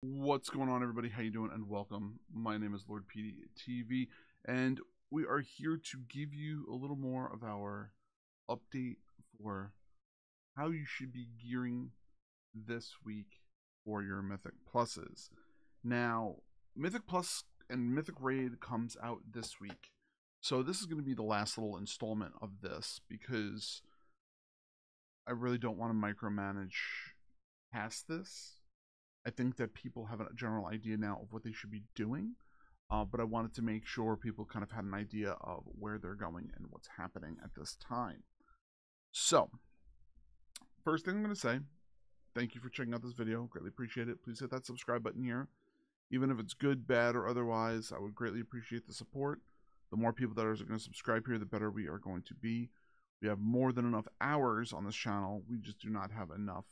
What's going on, everybody? How you doing? And welcome. My name is Lord PeteyTV, and we are here to give you a little more of our update for how you should be gearing this week for your Mythic Pluses. Now, Mythic Plus and Mythic Raid comes out this week, so this is going to be the last little installment of this because I really don't want to micromanage past this. I think that people have a general idea now of what they should be doing, but I wanted to make sure people kind of had an idea of where they're going and what's happening at this time. So, first thing I'm going to say, thank you for checking out this video. Greatly appreciate it. Please hit that subscribe button here. Even if it's good, bad, or otherwise, I would greatly appreciate the support. The more people that are going to subscribe here, the better we are going to be. We have more than enough hours on this channel. We just do not have enough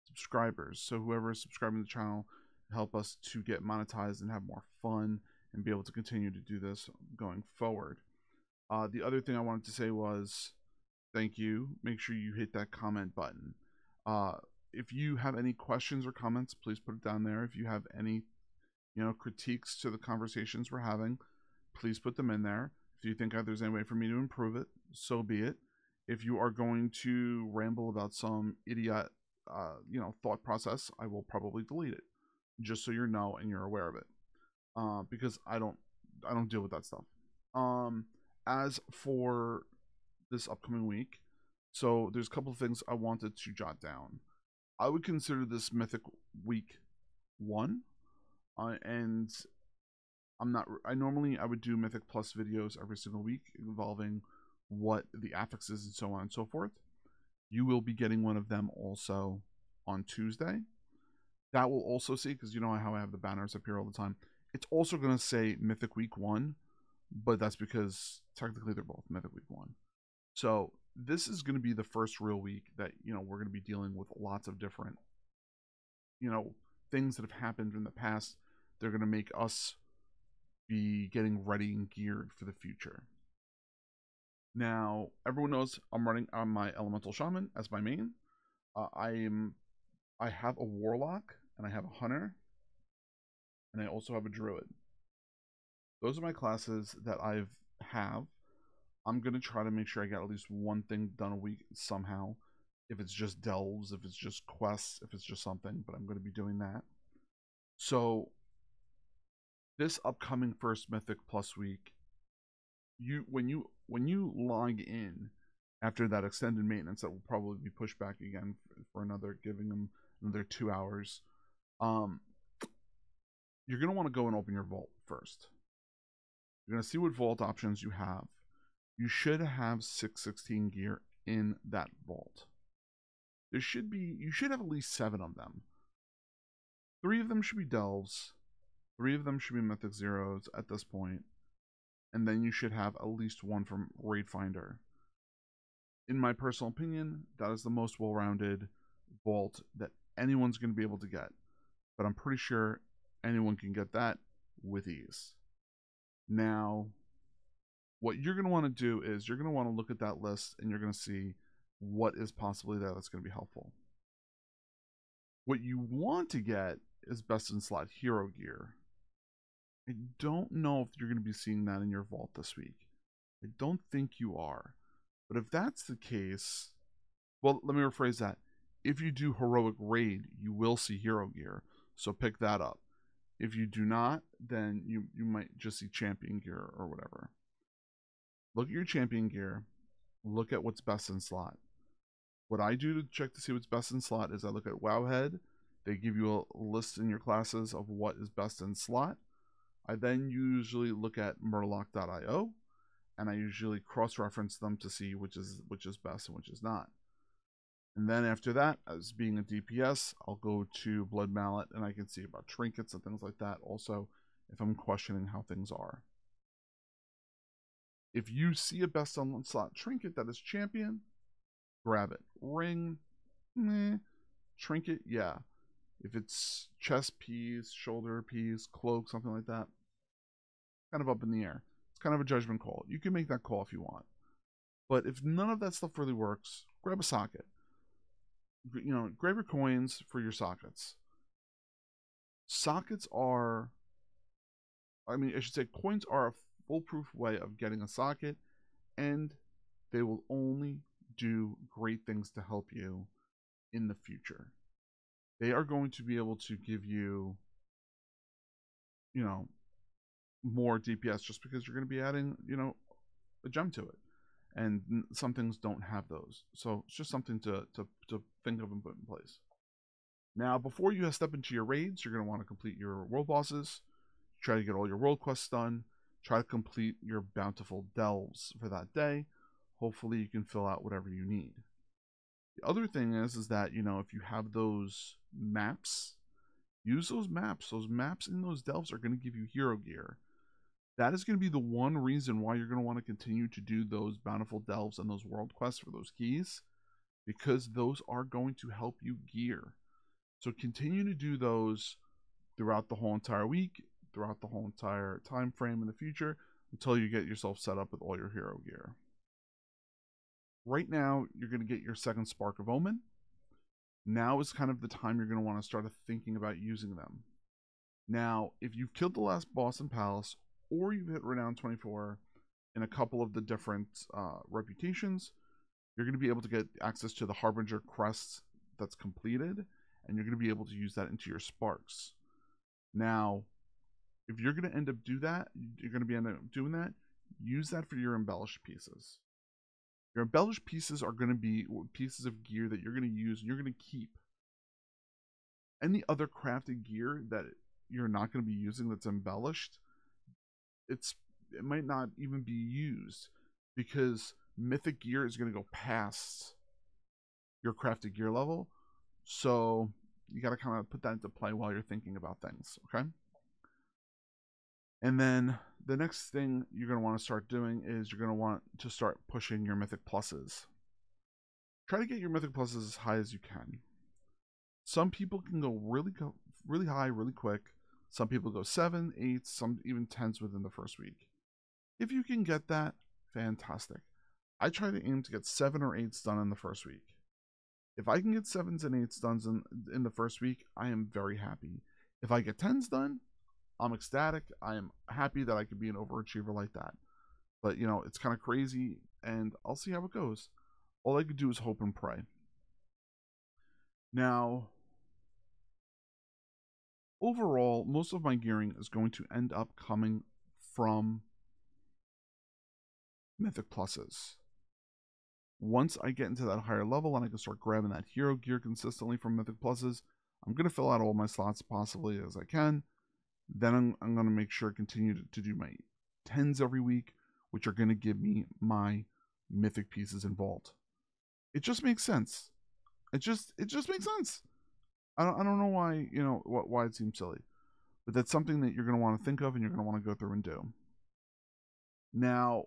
subscribers. So whoever is subscribing to the channel, help us to get monetized and have more fun and be able to continue to do this going forward. The other thing I wanted to say was thank you. Make sure you hit that comment button. If you have any questions or comments, please put it down there. If you have any critiques to the conversations we're having, please put them in there. If you think there's any way for me to improve it, so be it. If you are going to ramble about some idiot thought process, I will probably delete it, just so you know and you're aware of it, because I don't deal with that stuff. As for this upcoming week, so there's a couple of things I wanted to jot down. I would consider this Mythic Week 1, and I would do Mythic Plus videos every single week involving what the affixes and so on and so forth. You will be getting one of them also on Tuesday. That will also see, because you know how I have the banners up here all the time. It's also going to say Mythic Week 1, but that's because technically they're both Mythic Week 1. So this is going to be the first real week that, we're going to be dealing with lots of different, things that have happened in the past. They're going to make us be getting ready and geared for the future. Now, everyone knows I'm running on my Elemental Shaman as my main. I have a Warlock, and I have a Hunter, and I also have a Druid. Those are my classes that I have. I'm going to try to make sure I get at least one thing done a week somehow. If it's just delves, if it's just quests, if it's just something, but I'm going to be doing that. So, this upcoming first Mythic Plus week, when you log in after that extended maintenance that will probably be pushed back again for giving them another 2 hours, you're going to want to go and open your vault first. You're going to see what vault options you have. You should have 616 gear in that vault. You should have at least 7 of them. 3 of them should be delves. 3 of them should be Mythic Zeros at this point. And then you should have at least 1 from Raid Finder. In my personal opinion, that is the most well-rounded vault that anyone's going to be able to get. But I'm pretty sure anyone can get that with ease. Now, what you're going to want to do is you're going to want to look at that list and you're going to see what is possibly there that's going to be helpful. What you want to get is best in slot hero gear. I don't know if you're going to be seeing that in your vault this week. I don't think you are. But if that's the case, well, let me rephrase that. If you do heroic raid, you will see hero gear. So pick that up. If you do not, then you might just see champion gear or whatever. Look at your champion gear. Look at what's best in slot. What I do to check to see what's best in slot is I look at Wowhead. They give you a list in your classes of what is best in slot. I then usually look at Murloc.io, and I usually cross-reference them to see which is best and which is not. And then after that, as being a DPS, I'll go to Blood Mallet, and I can see about trinkets and things like that also if I'm questioning how things are. If you see a best on slot trinket that is champion, grab it. Ring, meh. Trinket, yeah. If it's chest piece, shoulder piece, cloak, something like that, kind of up in the air. It's kind of a judgment call. You can make that call if you want. But if none of that stuff really works, grab a socket. Grab your coins for your sockets. Sockets are, I mean, I should say coins are a foolproof way of getting a socket, and they will only do great things to help you in the future. They are going to be able to give you, you know, more DPS just because you're going to be adding, a gem to it. And some things don't have those. So it's just something to think of and put in place. Now, before you step into your raids, you're going to want to complete your world bosses, try to get all your world quests done, try to complete your bountiful delves for that day. Hopefully you can fill out whatever you need. The other thing is that, if you have those maps, use those maps. Those maps in those delves are going to give you hero gear. That is going to be the one reason why you're going to want to continue to do those bountiful delves and those world quests for those keys, because those are going to help you gear. So continue to do those throughout the whole entire week, throughout the whole entire time frame in the future, until you get yourself set up with all your hero gear. Right now, you're going to get your second Spark of Omen. Now is kind of the time you're going to want to start thinking about using them. Now, if you've killed the last boss in Palace, or you've hit Renown 24 in a couple of the different reputations, you're going to be able to get access to the Harbinger crest that's completed, and you're going to be able to use that into your sparks. Now, if you're going to end up doing that, use that for your embellished pieces. Your embellished pieces are going to be pieces of gear that you're going to use and you're going to keep. Any other crafted gear that you're not going to be using that's embellished, it might not even be used, because mythic gear is going to go past your crafted gear level. So you got to kind of put that into play while you're thinking about things, okay? And then the next thing you're going to want to start doing is you're going to want to start pushing your mythic pluses. Try to get your mythic pluses as high as you can. Some people can go really high, really quick. Some people go 7, 8, some even 10s within the first week. If you can get that, fantastic. I try to aim to get 7 or 8s done in the first week. If I can get 7s and 8s done in the first week, I am very happy. If I get 10s done, I'm ecstatic. I am happy that I could be an overachiever like that. But, it's kind of crazy, and I'll see how it goes. All I could do is hope and pray. Now, overall, most of my gearing is going to end up coming from mythic pluses. Once I get into that higher level and I can start grabbing that hero gear consistently from mythic pluses, I'm going to fill out all my slots possibly as I can. Then I'm going to make sure I continue to do my 10s every week, which are going to give me my mythic pieces in vault. It just makes sense. It just makes sense. I don't know why, why it seems silly. But that's something that you're going to want to think of and you're going to want to go through and do. Now,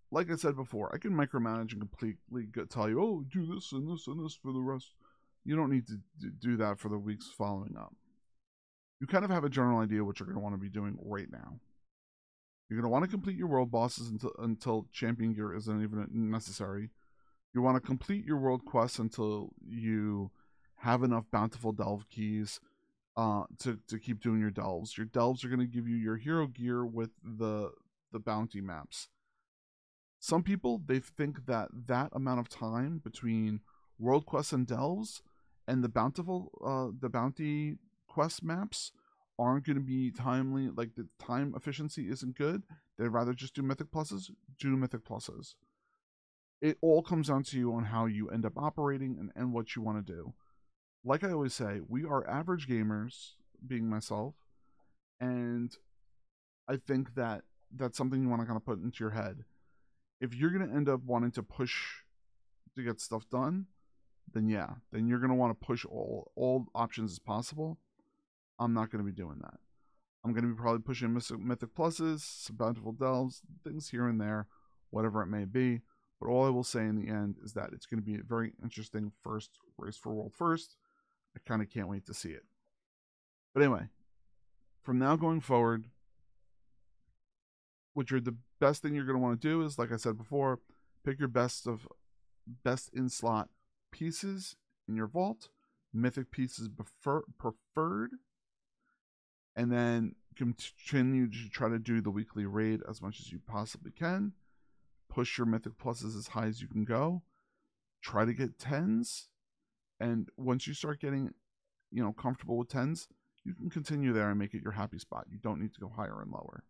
like I said before, I can micromanage and completely tell you, oh, do this and this and this for the rest. You don't need to do that for the weeks following up. You kind of have a general idea what you're going to want to be doing right now. You're going to want to complete your world bosses until champion gear isn't even necessary. You want to complete your world quests until you have enough bountiful delve keys to keep doing your delves. Your delves are going to give you your hero gear with the bounty maps. Some people, they think that amount of time between world quests and delves and the bounty quest maps aren't going to be timely, like the time efficiency isn't good. They'd rather just do mythic pluses. Do mythic pluses. It all comes down to you on how you end up operating and what you want to do. Like I always say, we are average gamers, being myself, and I think that that's something you want to kind of put into your head. If you're going to end up wanting to push to get stuff done, then you're going to want to push all options as possible. I'm not going to be doing that. I'm going to be probably pushing mythic pluses, some bountiful delves, things here and there, whatever it may be. But all I will say in the end is that it's going to be a very interesting first race for world first. I kind of can't wait to see it. But anyway, from now going forward, the best thing you're going to want to do is, like I said before, pick your best in slot pieces in your vault. Mythic pieces preferred. and then continue to try to do the weekly raid as much as you possibly can. Push your Mythic Pluses as high as you can go. Try to get 10s, and once you start getting, comfortable with 10s, you can continue there and make it your happy spot. You don't need to go higher and lower.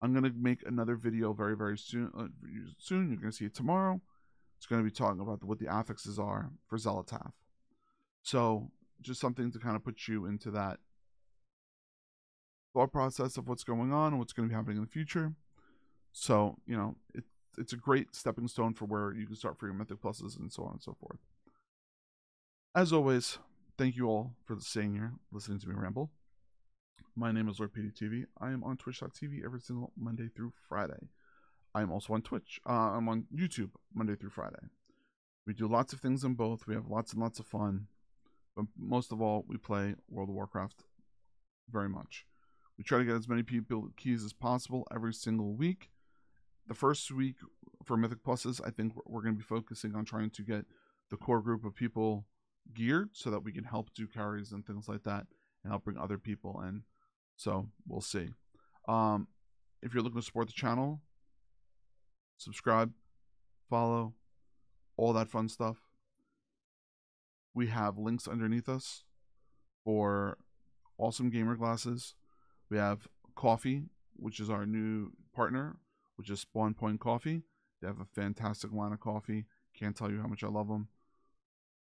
I'm going to make another video very, very soon. You're going to see it tomorrow. It's going to be talking about what the affixes are for Zelatath. So just something to kind of put you into that thought process of what's going on and what's going to be happening in the future. So, it's a great stepping stone for where you can start for your Mythic Pluses and so on and so forth. As always, thank you all for staying here, listening to me ramble. My name is Lord PeteyTV. I am on Twitch.tv every single Monday through Friday. I am also on Twitch. I'm on YouTube Monday through Friday. We do lots of things in both. We have lots and lots of fun. But most of all, we play World of Warcraft very much. We try to get as many people keys as possible every single week. The first week for Mythic Pluses, I think we're going to be focusing on trying to get the core group of people geared so that we can help do carries and things like that and help bring other people in. So we'll see. If you're looking to support the channel, subscribe, follow, all that fun stuff. We have links underneath us for awesome gamer glasses. We have coffee, which is our new partner, which is Spawn Point Coffee. They have a fantastic line of coffee. Can't tell you how much I love them.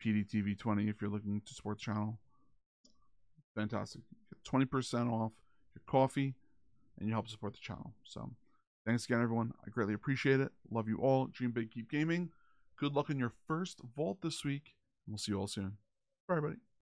PeteyTV 20 if you're looking to support the channel. Fantastic. Get 20% off your coffee, and you help support the channel. So thanks again, everyone. I greatly appreciate it. Love you all. Dream big, keep gaming. Good luck in your first vault this week. We'll see you all soon. Bye, everybody.